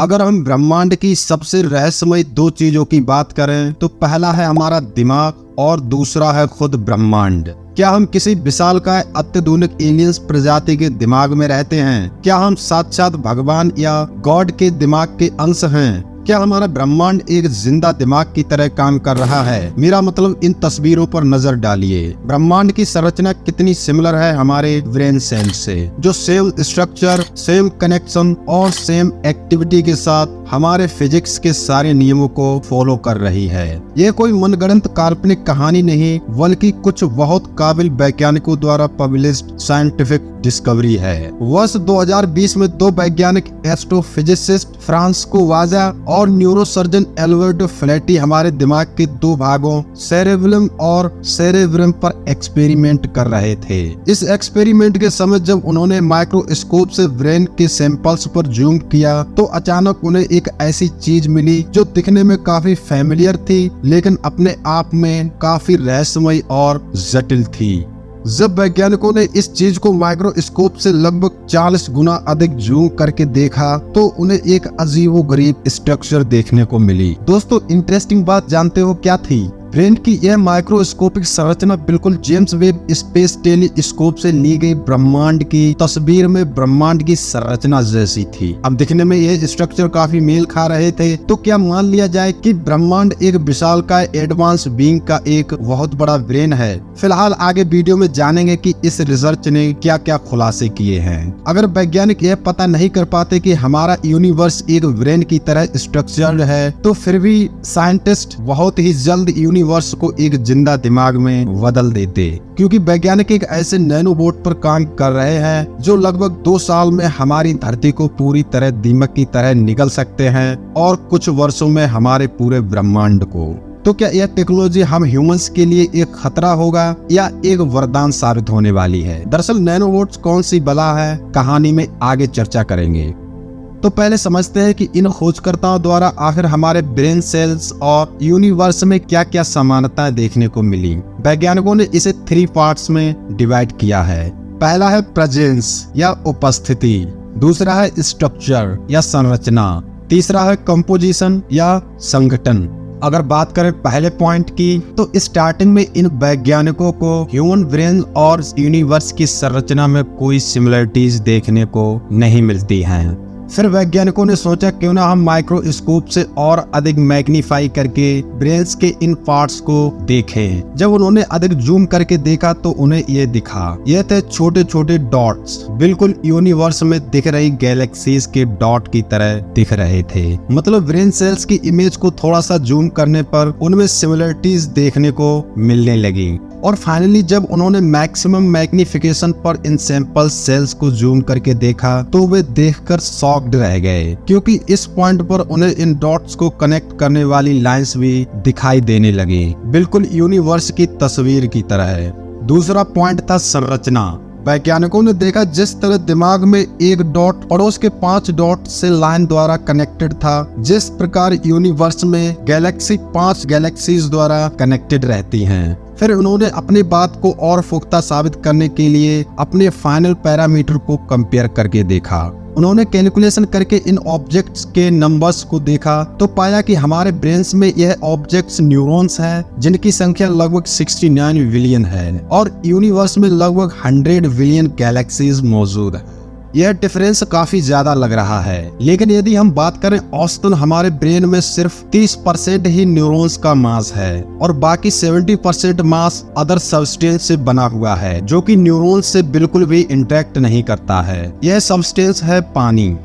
अगर हम ब्रह्मांड की सबसे रहस्यमय दो चीजों की बात करें तो पहला है हमारा दिमाग और दूसरा है खुद ब्रह्मांड। क्या हम किसी विशालकाय अत्याधुनिक एलियंस प्रजाति के दिमाग में रहते हैं? क्या हम साक्षात भगवान या गॉड के दिमाग के अंश हैं? क्या हमारा ब्रह्मांड एक जिंदा दिमाग की तरह काम कर रहा है? मेरा मतलब इन तस्वीरों पर नजर डालिए। ब्रह्मांड की संरचना कितनी सिमिलर है हमारे ब्रेन सेल से, जो सेम स्ट्रक्चर, सेम कनेक्शन और सेम एक्टिविटी के साथ हमारे फिजिक्स के सारे नियमों को फॉलो कर रही है। ये कोई मनगढ़ंत काल्पनिक कहानी नहीं, बल्कि कुछ बहुत काबिल वैज्ञानिकों द्वारा पब्लिश्ड साइंटिफिक डिस्कवरी है। वर्ष 2020 में दो वैज्ञानिक एस्ट्रोफिजिसिस्ट फ्रांसिस्को वाजा और न्यूरोसर्जन एल्बर्टो फ्लैटी हमारे दिमाग के दो भागों सेरेबेलम और सेरेब्रम पर एक्सपेरिमेंट कर रहे थे। इस एक्सपेरिमेंट के समय जब उन्होंने माइक्रोस्कोप से ब्रेन के सैंपल्स पर जूम किया तो अचानक उन्हें एक ऐसी चीज मिली जो दिखने में काफी फैमिलियर थी, लेकिन अपने आप में काफी रहस्यमय और जटिल थी। जब वैज्ञानिकों ने इस चीज को माइक्रोस्कोप से लगभग 40 गुना अधिक जूम करके देखा तो उन्हें एक अजीबोगरीब स्ट्रक्चर देखने को मिली। दोस्तों, इंटरेस्टिंग बात जानते हो क्या थी? ब्रेन की यह माइक्रोस्कोपिक संरचना बिल्कुल जेम्स वेब स्पेस टेलीस्कोप से ली गई ब्रह्मांड की तस्वीर में ब्रह्मांड की संरचना जैसी थी। अब दिखने में यह स्ट्रक्चर काफी मेल खा रहे थे। तो क्या मान लिया जाए कि ब्रह्मांड एक विशालकाय एडवांस बीइंग का एक बहुत बड़ा ब्रेन है? फिलहाल आगे वीडियो में जानेंगे कि इस रिसर्च ने क्या क्या खुलासे किए हैं। अगर वैज्ञानिक यह पता नहीं कर पाते कि हमारा यूनिवर्स एक ब्रेन की तरह स्ट्रक्चर्ड है, तो फिर भी साइंटिस्ट बहुत ही जल्द यूनिवर्स को एक जिंदा दिमाग में बदल देते, क्योंकि वैज्ञानिक एक ऐसे नैनोबोट पर काम कर रहे हैं जो लगभग 2 साल में हमारी धरती को पूरी तरह दीमक की तरह निगल सकते हैं और कुछ वर्षों में हमारे पूरे ब्रह्मांड को। तो क्या यह टेक्नोलॉजी हम ह्यूमंस के लिए एक खतरा होगा या एक वरदान साबित होने वाली है? दरअसल नैनोबोट्स कौन सी बला है, कहानी में आगे चर्चा करेंगे। तो पहले समझते हैं कि इन खोजकर्ताओं द्वारा आखिर हमारे ब्रेन सेल्स और यूनिवर्स में क्या क्या समानताएं देखने को मिली। वैज्ञानिकों ने इसे 3 पार्ट्स में डिवाइड किया है। पहला है प्रेजेंस या उपस्थिति, दूसरा है स्ट्रक्चर या संरचना, तीसरा है कंपोजिशन या संगठन। अगर बात करें पहले पॉइंट की, तो स्टार्टिंग में इन वैज्ञानिकों को ह्यूमन ब्रेन और यूनिवर्स की संरचना में कोई सिमिलरिटीज देखने को नहीं मिलती हैं। फिर वैज्ञानिकों ने सोचा क्यों ना हम माइक्रोस्कोप से और अधिक मैग्नीफाई करके ब्रेन्स के इन पार्ट्स को देखें। जब उन्होंने अधिक जूम करके देखा तो उन्हें ये दिखा, ये थे छोटे छोटे डॉट्स, बिल्कुल यूनिवर्स में दिख रही गैलेक्सीज के डॉट की तरह दिख रहे थे। मतलब ब्रेन सेल्स की इमेज को थोड़ा सा जूम करने पर उनमें सिमिलरिटीज देखने को मिलने लगी। और फाइनली जब उन्होंने मैक्सिमम मैग्निफिकेशन पर इन सैंपल सेल्स को जूम करके देखा तो वे देखकर शॉक्ड रह गए, क्योंकि इस पॉइंट पर उन्हें इन डॉट्स को कनेक्ट करने वाली लाइंस भी दिखाई देने लगी, बिल्कुल यूनिवर्स की तस्वीर की तरह। दूसरा पॉइंट था संरचना। वैज्ञानिकों ने देखा जिस तरह दिमाग में एक डॉट पड़ोस के 5 डॉट से लाइन द्वारा कनेक्टेड था, जिस प्रकार यूनिवर्स में गैलेक्सी 5 गैलेक्सीज द्वारा कनेक्टेड रहती हैं। फिर उन्होंने अपनी बात को और पुख्ता साबित करने के लिए अपने फाइनल पैरामीटर को कंपेयर करके देखा। उन्होंने कैलकुलेशन करके इन ऑब्जेक्ट्स के नंबर्स को देखा तो पाया कि हमारे ब्रेन्स में यह ऑब्जेक्ट्स न्यूरॉन्स हैं, जिनकी संख्या लगभग 69 बिलियन है और यूनिवर्स में लगभग 100 बिलियन गैलेक्सीज मौजूद है। यह डिफरेंस काफी ज्यादा लग रहा है, लेकिन यदि हम बात करें औसतन हमारे ब्रेन में सिर्फ 30% ही न्यूरॉन्स का मास है और बाकी 70% मास अदर सब्सटेंस से बना हुआ है, जो कि न्यूरॉन्स से बिल्कुल भी इंटरेक्ट नहीं करता है। यह सब्सटेंस है पानी।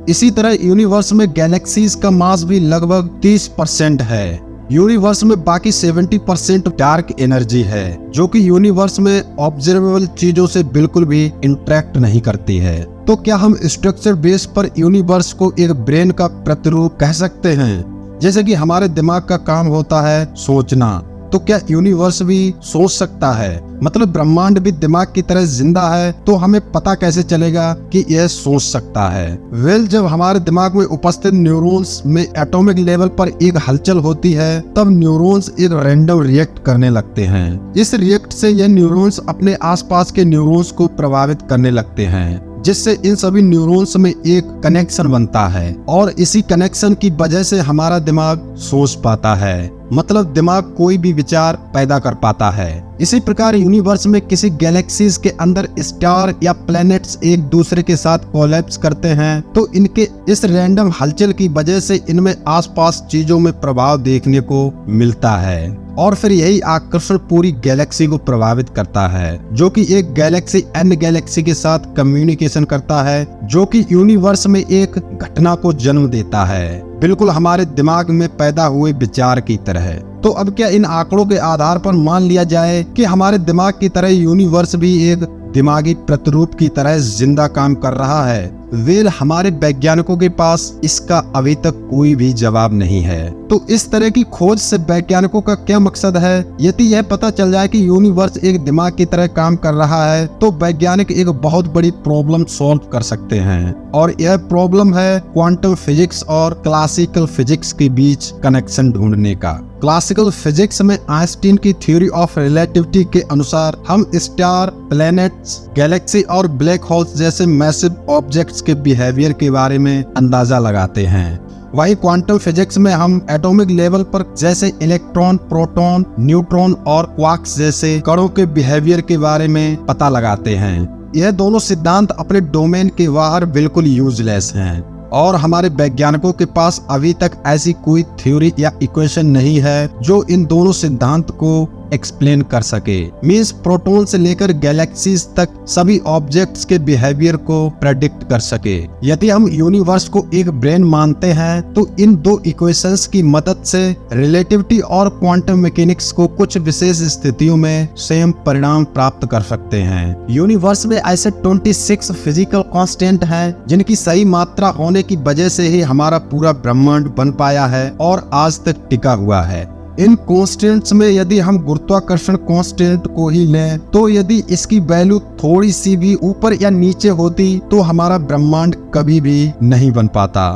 इसी तरह यूनिवर्स में गैलेक्सीज का मास भी लगभग 30% है। यूनिवर्स में बाकी 70% डार्क एनर्जी है, जो कि यूनिवर्स में ऑब्जर्वेबल चीजों से बिल्कुल भी इंटरेक्ट नहीं करती है। तो क्या हम स्ट्रक्चर बेस पर यूनिवर्स को एक ब्रेन का प्रतिरूप कह सकते हैं? जैसे कि हमारे दिमाग का काम होता है सोचना, तो क्या यूनिवर्स भी सोच सकता है? मतलब ब्रह्मांड भी दिमाग की तरह जिंदा है, तो हमें पता कैसे चलेगा कि यह सोच सकता है? जब हमारे दिमाग में उपस्थित न्यूरॉन्स में एटॉमिक लेवल पर एक हलचल होती है, तब न्यूरॉन्स एक रैंडम रिएक्ट करने लगते हैं। इस रिएक्ट से यह न्यूरॉन्स अपने आसपास के न्यूरॉन्स को प्रभावित करने लगते हैं, जिससे इन सभी न्यूरॉन्स में एक कनेक्शन बनता है और इसी कनेक्शन की वजह से हमारा दिमाग सोच पाता है, मतलब दिमाग कोई भी विचार पैदा कर पाता है। इसी प्रकार यूनिवर्स में किसी गैलेक्सीज के अंदर स्टार या प्लैनेट्स एक दूसरे के साथ कोलैप्स करते हैं तो इनके इस रैंडम हलचल की वजह से इनमें आसपास चीजों में प्रभाव देखने को मिलता है और फिर यही आकर्षण पूरी गैलेक्सी को प्रभावित करता है, जो कि एक गैलेक्सी अन्य गैलेक्सी के साथ कम्युनिकेशन करता है, जो कि यूनिवर्स में एक घटना को जन्म देता है, बिल्कुल हमारे दिमाग में पैदा हुए विचार की तरह। तो अब क्या इन आंकड़ों के आधार पर मान लिया जाए कि हमारे दिमाग की तरह यूनिवर्स भी एक दिमागी प्रतिरूप की तरह जिंदा काम कर रहा है? वेल, हमारे वैज्ञानिकों के पास इसका अभी तक कोई भी जवाब नहीं है। तो इस तरह की खोज से वैज्ञानिकों का क्या मकसद है? यदि यह पता चल जाए कि यूनिवर्स एक दिमाग की तरह काम कर रहा है तो वैज्ञानिक एक बहुत बड़ी प्रॉब्लम सॉल्व कर सकते हैं और यह प्रॉब्लम है क्वांटम फिजिक्स और क्लासिकल फिजिक्स के बीच कनेक्शन ढूंढने का। क्लासिकल फिजिक्स में आइंस्टीन की थ्योरी ऑफ रिलेटिविटी के अनुसार हम स्टार, प्लैनेट्स, गैलेक्सी और ब्लैक होल्स जैसे मैसिव ऑब्जेक्ट्स के बिहेवियर के बारे में अंदाजा लगाते हैं। वही क्वांटम फिजिक्स में हम एटॉमिक लेवल पर जैसे इलेक्ट्रॉन, प्रोटॉन, न्यूट्रॉन और क्वार्क्स जैसे कणों के बिहेवियर के बारे में पता लगाते हैं। यह दोनों सिद्धांत अपने डोमेन के बाहर बिल्कुल यूजलेस हैं और हमारे वैज्ञानिकों के पास अभी तक ऐसी कोई थ्योरी या इक्वेशन नहीं है जो इन दोनों सिद्धांत को एक्सप्लेन कर सके। मींस प्रोटॉन से लेकर गैलेक्सीज तक सभी ऑब्जेक्ट्स के बिहेवियर को प्रेडिक्ट कर सके। यदि हम यूनिवर्स को एक ब्रेन मानते हैं तो इन दो इक्वेशंस की मदद से रिलेटिविटी और क्वांटम मैकेनिक्स को कुछ विशेष स्थितियों में सेम परिणाम प्राप्त कर सकते हैं। यूनिवर्स में ऐसे 26 फिजिकल कांस्टेंट हैं जिनकी सही मात्रा होने की वजह से ही हमारा पूरा ब्रह्मांड बन पाया है और आज तक टिका हुआ है। इन कांस्टेंट्स में यदि हम गुरुत्वाकर्षण कांस्टेंट को ही लें तो यदि इसकी वैल्यू थोड़ी सी भी ऊपर या नीचे होती तो हमारा ब्रह्मांड कभी भी नहीं बन पाता।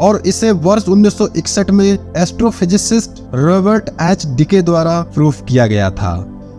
और इसे वर्ष 1961 में एस्ट्रोफिजिसिस्ट रॉबर्ट एच डिके द्वारा प्रूफ किया गया था।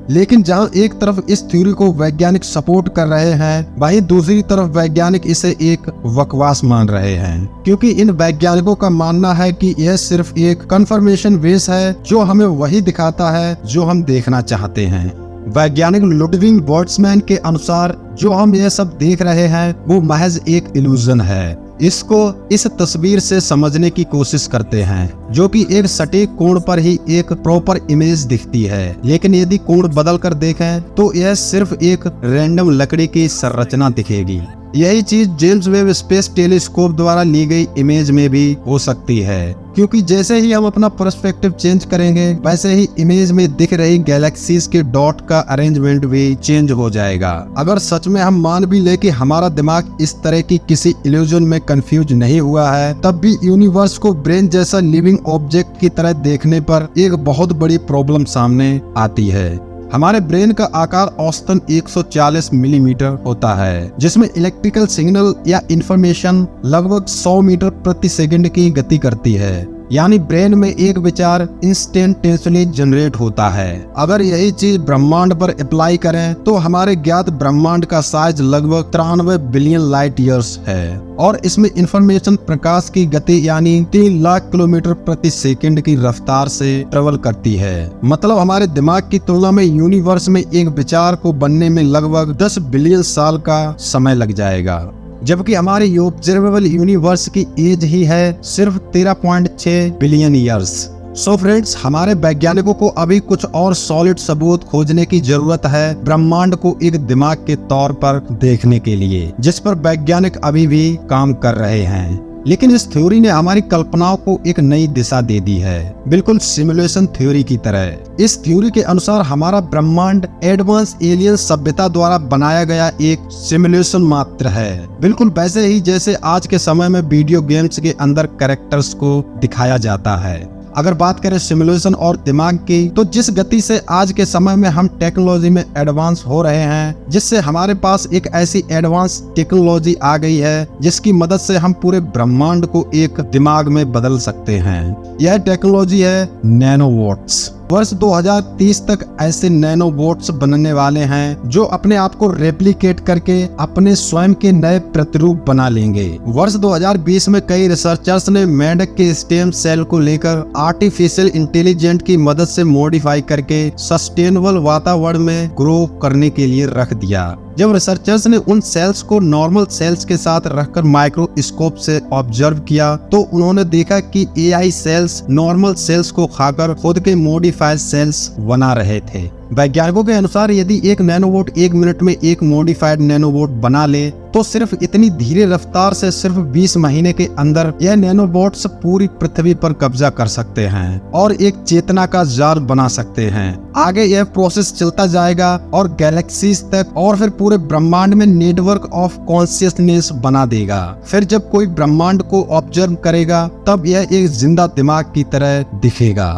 लेकिन जहां एक तरफ इस थ्योरी को वैज्ञानिक सपोर्ट कर रहे हैं, वहीं दूसरी तरफ वैज्ञानिक इसे एक बकवास मान रहे हैं, क्योंकि इन वैज्ञानिकों का मानना है कि यह सिर्फ एक कंफर्मेशन बेस है जो हमें वही दिखाता है जो हम देखना चाहते हैं। वैज्ञानिक लुडविग बोल्ट्जमैन के अनुसार जो हम यह सब देख रहे हैं वो महज एक इल्यूजन है। इसको इस तस्वीर से समझने की कोशिश करते हैं जो कि एक सटीक कोण पर ही एक प्रॉपर इमेज दिखती है, लेकिन यदि कोण बदल कर देखें तो यह सिर्फ एक रैंडम लकड़ी की संरचना दिखेगी। यही चीज जेम्स वेब स्पेस टेलीस्कोप द्वारा ली गई इमेज में भी हो सकती है, क्योंकि जैसे ही हम अपना पर्सपेक्टिव चेंज करेंगे वैसे ही इमेज में दिख रही गैलेक्सीज के डॉट का अरेंजमेंट भी चेंज हो जाएगा। अगर सच में हम मान भी ले कि हमारा दिमाग इस तरह की किसी इल्यूजन में कंफ्यूज नहीं हुआ है, तब भी यूनिवर्स को ब्रेन जैसा लिविंग ऑब्जेक्ट की तरह देखने पर एक बहुत बड़ी प्रॉब्लम सामने आती है। हमारे ब्रेन का आकार औसतन 140 मिलीमीटर होता है, जिसमें इलेक्ट्रिकल सिग्नल या इंफॉर्मेशन लगभग 100 मीटर प्रति सेकंड की गति करती है। यानी ब्रेन में एक विचार इंस्टेंटेनियसली जनरेट होता है। अगर यही चीज ब्रह्मांड पर अप्लाई करें तो हमारे ज्ञात ब्रह्मांड का साइज लगभग 93 बिलियन लाइट ईयर्स है और इसमें इंफॉर्मेशन प्रकाश की गति यानी 3 लाख किलोमीटर प्रति सेकंड की रफ्तार से ट्रेवल करती है। मतलब हमारे दिमाग की तुलना में यूनिवर्स में एक विचार को बनने में लगभग 10 बिलियन साल का समय लग जाएगा, जबकि हमारे ऑब्जर्वेबल यूनिवर्स की एज ही है सिर्फ 13.6 बिलियन ईयर्स। सो फ्रेंड्स, हमारे वैज्ञानिकों को अभी कुछ और सॉलिड सबूत खोजने की जरूरत है ब्रह्मांड को एक दिमाग के तौर पर देखने के लिए, जिस पर वैज्ञानिक अभी भी काम कर रहे हैं। लेकिन इस थ्योरी ने हमारी कल्पनाओं को एक नई दिशा दे दी है, बिल्कुल सिमुलेशन थ्योरी की तरह। इस थ्योरी के अनुसार हमारा ब्रह्मांड एडवांस एलियन सभ्यता द्वारा बनाया गया एक सिमुलेशन मात्र है, बिल्कुल वैसे ही जैसे आज के समय में वीडियो गेम्स के अंदर कैरेक्टर्स को दिखाया जाता है। अगर बात करें सिमुलेशन और दिमाग की, तो जिस गति से आज के समय में हम टेक्नोलॉजी में एडवांस हो रहे हैं, जिससे हमारे पास एक ऐसी एडवांस टेक्नोलॉजी आ गई है जिसकी मदद से हम पूरे ब्रह्मांड को एक दिमाग में बदल सकते हैं। यह टेक्नोलॉजी है नैनोवॉट्स। वर्ष 2030 तक ऐसे नैनोबोट्स बनने वाले हैं जो अपने आप को रेप्लिकेट करके अपने स्वयं के नए प्रतिरूप बना लेंगे। वर्ष 2020 में कई रिसर्चर्स ने मेंढक के स्टेम सेल को लेकर आर्टिफिशियल इंटेलिजेंस की मदद से मॉडिफाई करके सस्टेनेबल वातावरण में ग्रो करने के लिए रख दिया। जब रिसर्चर्स ने उन सेल्स को नॉर्मल सेल्स के साथ रखकर माइक्रोस्कोप से ऑब्जर्व किया तो उन्होंने देखा कि एआई सेल्स नॉर्मल सेल्स को खाकर खुद के मॉडिफाइड सेल्स बना रहे थे। वैज्ञानिकों के अनुसार यदि एक नैनोबोट 1 मिनट में एक मॉडिफाइड नैनोबोट बना ले तो सिर्फ इतनी धीरे रफ्तार से सिर्फ 20 महीने के अंदर यह नैनोबोट्स पूरी पृथ्वी पर कब्जा कर सकते हैं और एक चेतना का जाल बना सकते हैं। आगे यह प्रोसेस चलता जाएगा और गैलेक्सीज तक और फिर पूरे ब्रह्मांड में नेटवर्क ऑफ कॉन्शियसनेस बना देगा। फिर जब कोई ब्रह्मांड को ऑब्जर्व करेगा तब यह एक जिंदा दिमाग की तरह दिखेगा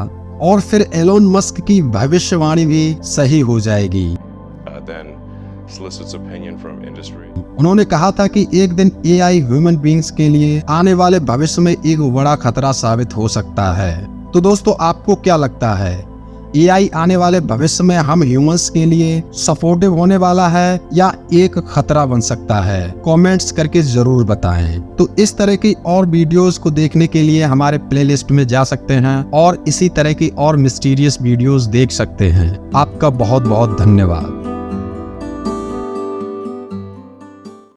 और फिर एलोन मस्क की भविष्यवाणी भी सही हो जाएगी। उन्होंने कहा था कि एक दिन एआई ह्यूमन बीइंग्स के लिए आने वाले भविष्य में एक बड़ा खतरा साबित हो सकता है। तो दोस्तों, आपको क्या लगता है, एआई आने वाले भविष्य में हम ह्यूमंस के लिए सपोर्टिव होने वाला है या एक खतरा बन सकता है? कमेंट्स करके जरूर बताएं। तो इस तरह की और वीडियोस को देखने के लिए हमारे प्लेलिस्ट में जा सकते हैं और इसी तरह की और मिस्टीरियस वीडियोस देख सकते हैं। आपका बहुत बहुत धन्यवाद।